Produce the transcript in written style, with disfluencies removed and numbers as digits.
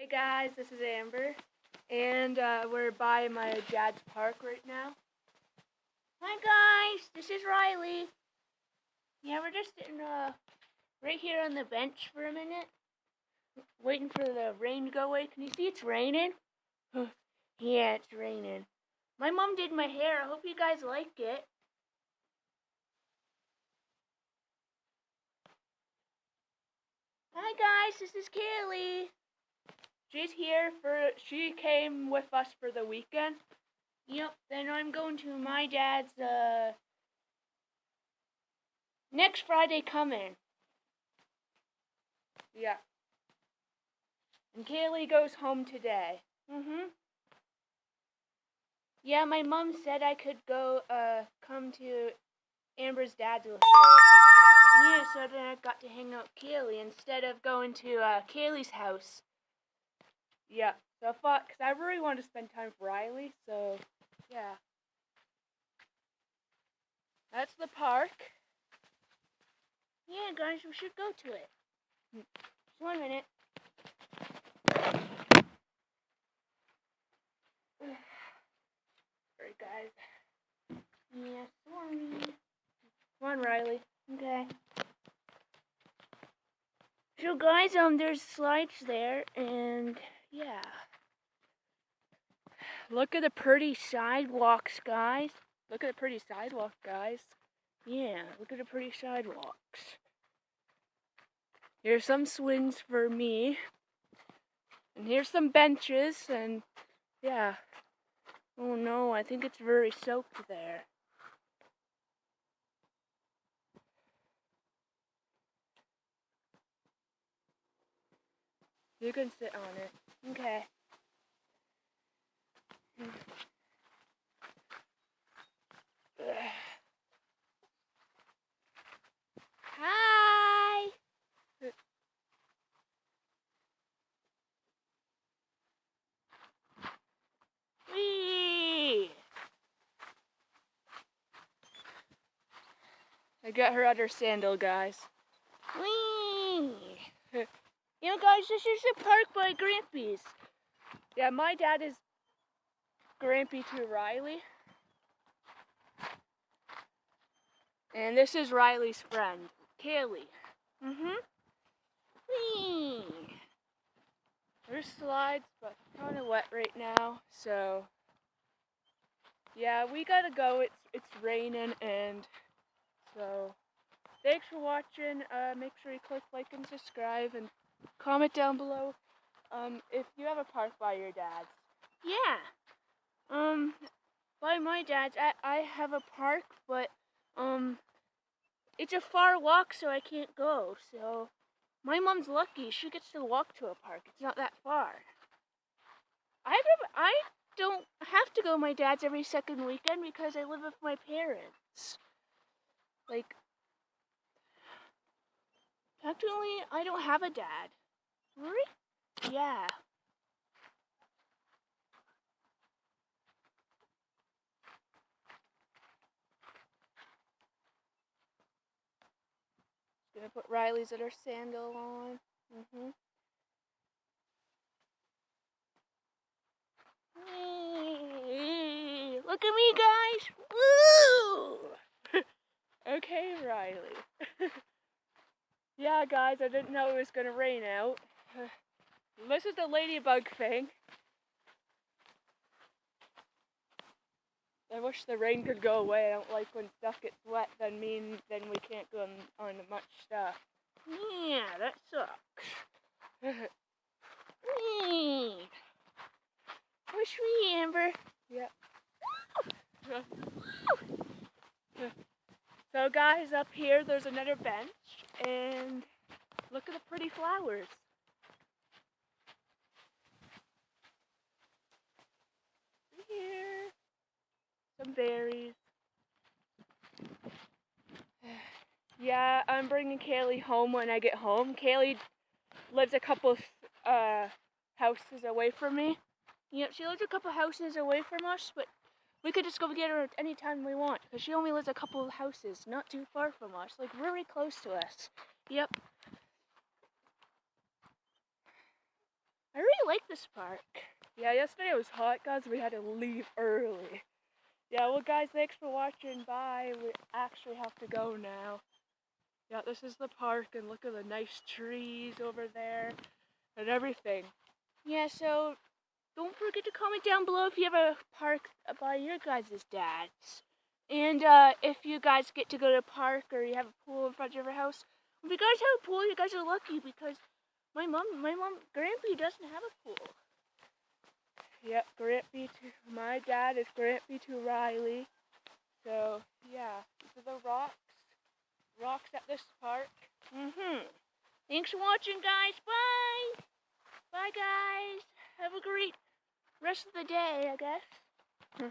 Hey guys, this is Amber, and we're by my dad's park right now. Hi guys, this is Riley. Yeah, we're just sitting right here on the bench for a minute, waiting for the rain to go away. Can you see it's raining? Yeah, it's raining. My mom did my hair. I hope you guys like it. Hi guys, this is Kayley. She came with us for the weekend. Yep, then I'm going to my dad's, next Friday coming. Yeah. And Kayley goes home today. Yeah, my mom said I could come to Amber's dad's with her. Yeah, so then I got to hang out with Kayley instead of going to, Kayley's house. Yeah, so I thought, because I really wanted to spend time with Riley, so, yeah. That's the park. Yeah, guys, we should go to it. Just 1 minute. Sorry, guys. Yeah, sorry. Come on, Riley. Okay. So, guys, there's slides there, and, yeah. Look at the pretty sidewalks, guys. Look at the pretty sidewalk, guys. Yeah, look at the pretty sidewalks. Here's some swings for me. And here's some benches, and, yeah. Oh, no, I think it's very soaked there. You can sit on it. Okay. Hi! Whee! I got her other sandal, guys. Whee! You know, guys, this is the park by Grampy's. Yeah, my dad is Grampy to Riley. And this is Riley's friend, Kayley. Whee! There's slides, but it's kind of wet right now, so yeah, we gotta go. It's raining, and so thanks for watching. Make sure you click like and subscribe, and comment down below if you have a park by your dad's. Yeah. By my dad's, I have a park, but it's a far walk, so I can't go. So my mom's lucky; she gets to walk to a park. It's not that far. I don't have to go to my dad's every second weekend because I live with my parents. Like, actually, I don't have a dad. Really? Yeah. Gonna put Riley's other sandal on. Look at me, guys! Woo! Okay, Riley. Yeah, guys, I didn't know it was gonna rain out. This is the ladybug thing. I wish the rain could go away. I don't like when stuff gets wet, then we can't go on much stuff. Yeah, that sucks. Wish me, Amber. Yep. So guys, up here there's another bench, and look at the pretty flowers. Here, some berries. Yeah, I'm bringing Kayley home when I get home. Kayley lives a couple houses away from me. Yep, she lives a couple houses away from us, but we could just go get her anytime we want, because she only lives a couple of houses, not too far from us, like very close to us. Yep. I really like this park. Yeah, yesterday it was hot, guys. We had to leave early. Yeah, well, guys, thanks for watching. Bye. We actually have to go now. Yeah, this is the park, and look at the nice trees over there and everything. Yeah, so don't forget to comment down below if you have a park by your guys' dads. And if you guys get to go to a park or you have a pool in front of your house. If you guys have a pool, you guys are lucky because my mom, Grampy doesn't have a pool. Yep, Grampy to my dad is Grampy to Riley. So yeah, these are the rocks at this park. Thanks for watching, guys. Bye. Bye, guys. Have a great rest of the day, I guess.